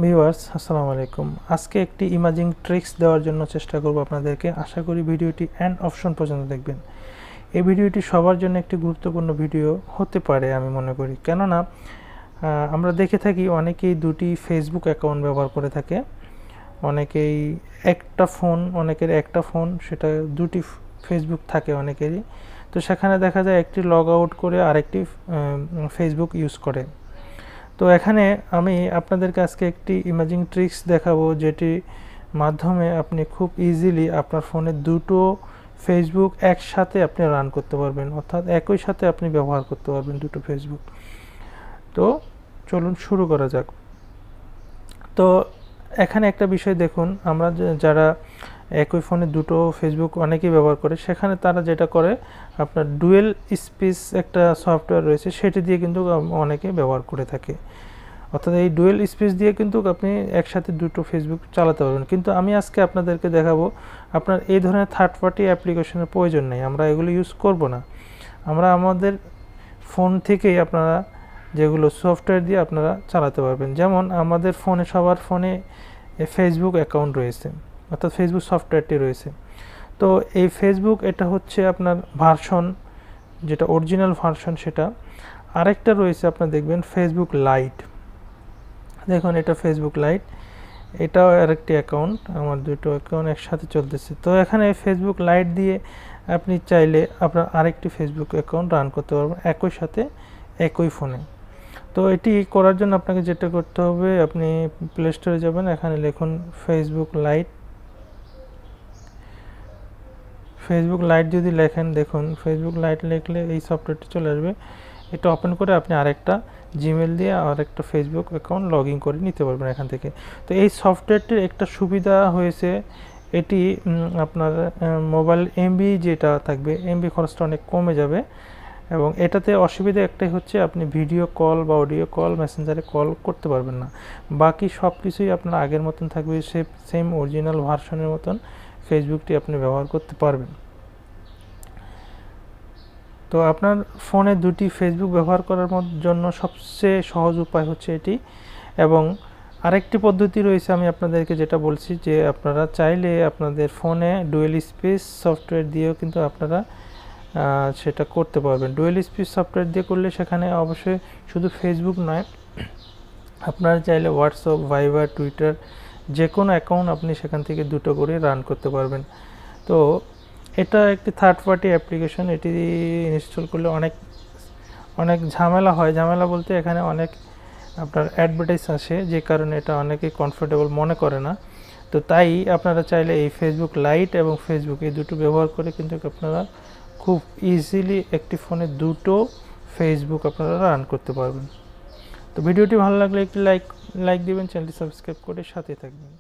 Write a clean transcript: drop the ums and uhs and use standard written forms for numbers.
Viewers আসসালামু আলাইকুম। আজকে একটি ইমেজিং ট্রিক্স দেওয়ার জন্য চেষ্টা করব আপনাদেরকে। আশা করি ভিডিওটি এন্ড অপশন পর্যন্ত দেখবেন। এই ভিডিওটি সবার জন্য একটি গুরুত্বপূর্ণ ভিডিও হতে পারে আমি মনে করি, কেননা আমরা দেখে থাকি অনেকেই দুটি ফেসবুক অ্যাকাউন্ট ব্যবহার করে থাকে। অনেকের একটা ফোন সেটা দুটি ফেসবুক থাকে অনেকেরই। তো সেখানে দেখা যায় একটি লগ আউট করে আরেকটি ফেসবুক ইউজ করে। তো এখানে আমি আপনাদেরকে আজকে একটি ইমেজিং ট্রিক্স দেখাবো, যেটির মাধ্যমে আপনি খুব ইজিলি আপনার ফোনে দুটো ফেসবুক একসাথে আপনি রান করতে পারবেন, অর্থাৎ একই সাথে আপনি ব্যবহার করতে পারবেন দুটো ফেসবুক। তো চলুন শুরু করা যাক। তো এখানে একটা বিষয় দেখুন, আমরা যারা একই ফোনে দুটো ফেসবুক অনেকেই ব্যবহার করে, সেখানে তারা যেটা করে আপনার ডুয়েল স্পেস একটা সফটওয়্যার রয়েছে, সেটি দিয়ে কিন্তু অনেকে ব্যবহার করে থাকে। অর্থাৎ এই ডুয়েল স্পেস দিয়ে কিন্তু আপনি একসাথে দুটো ফেসবুক চালাতে পারবেন। কিন্তু আমি আজকে আপনাদেরকে দেখাবো আপনার এই ধরনের থার্ড পার্টি অ্যাপ্লিকেশনের প্রয়োজন নেই, আমরা এগুলো ইউজ করব না। আমরা আমাদের ফোন থেকেই আপনারা যেগুলো সফটওয়্যার দিয়ে আপনারা চালাতে পারবেন। যেমন আমাদের ফোনে সবার ফোনে ফেসবুক অ্যাকাউন্ট রয়েছে, অর্থাৎ ফেসবুক সফটওয়্যারটি রয়েছে। তো এই ফেসবুক এটা হচ্ছে আপনার ভার্সন, যেটা অরিজিনাল ভার্সন সেটা। আরেকটা রয়েছে আপনার দেখবেন ফেসবুক লাইট। দেখুন এটা ফেসবুক লাইট, এটাও আরেকটি অ্যাকাউন্ট, আমার দুটো অ্যাকাউন্ট একসাথে চলতেছে। তো এখানে ফেসবুক লাইট দিয়ে আপনি চাইলে আপনার আরেকটি ফেসবুক অ্যাকাউন্ট রান করতে পারবেন একই সাথে একই ফোনে। তো এটি করার জন্য আপনাকে যেটা করতে হবে, আপনি প্লে স্টোরে যাবেন, এখানে লিখুন ফেসবুক লাইট। ফেসবুক লাইট যদি লেখেন, দেখুন ফেসবুক লাইট লিখলে এই সফটওয়্যারটি চলে আসবে। এটা ওপেন করে আপনি আরেকটা জিমেল দিয়ে আরেকটা ফেসবুক অ্যাকাউন্ট লগ ইন করে নিতে পারবেন এখান থেকে। তো এই সফটওয়্যারটির একটা সুবিধা হয়েছে, এটি আপনার মোবাইল এমবি যেটা থাকবে, এমবি খরচটা অনেক কমে যাবে। এবং এটাতে অসুবিধা একটাই হচ্ছে, আপনি ভিডিও কল বা অডিও কল মেসেঞ্জারে কল করতে পারবেন না। বাকি সব কিছুই আপনার আগের মতন থাকবে, সেম অরিজিনাল ভার্সনের মতন ফেসবুকটি আপনি ব্যবহার করতে পারবেন। তো আপনার ফোনে দুটি ফেসবুক ব্যবহার করার জন্য সবচেয়ে সহজ উপায় হচ্ছে এটি। এবং আরেকটি পদ্ধতি রয়েছে, আমি আপনাদেরকে যেটা বলছি, যে আপনারা চাইলে আপনাদের ফোনে ডুয়েল স্পেস সফটওয়্যার দিয়েও কিন্তু আপনারা সেটা করতে পারবেন। ডুয়েল স্পেস সফটওয়্যার দিয়ে করলে সেখানে অবশ্যই শুধু ফেসবুক নয়, আপনারা চাইলে হোয়াটসঅ্যাপ, ভাইবার, টুইটার যে কোনো অ্যাকাউন্ট আপনি সেখান থেকে দুটো করে রান করতে পারবেন। তো এটা একটি থার্ড পার্টি অ্যাপ্লিকেশন, এটি ইনস্টল করলে অনেক ঝামেলা হয়। ঝামেলা বলতে এখানে অনেক আপনার অ্যাডভার্টাইজ আসে, যে কারণে এটা অনেকেই কমফোর্টেবল মনে করে না। তো তাই আপনারা চাইলে এই ফেসবুক লাইট এবং ফেসবুক এই দুটো ব্যবহার করে কিন্তু আপনারা খুব ইজিলি একটি ফোনে দুটো ফেসবুক আপনারা রান করতে পারবেন। তো ভিডিওটি ভালো লাগলে একটি লাইক দিবেন, চ্যানেলটি সাবস্ক্রাইব করে সাথে থাকবেন।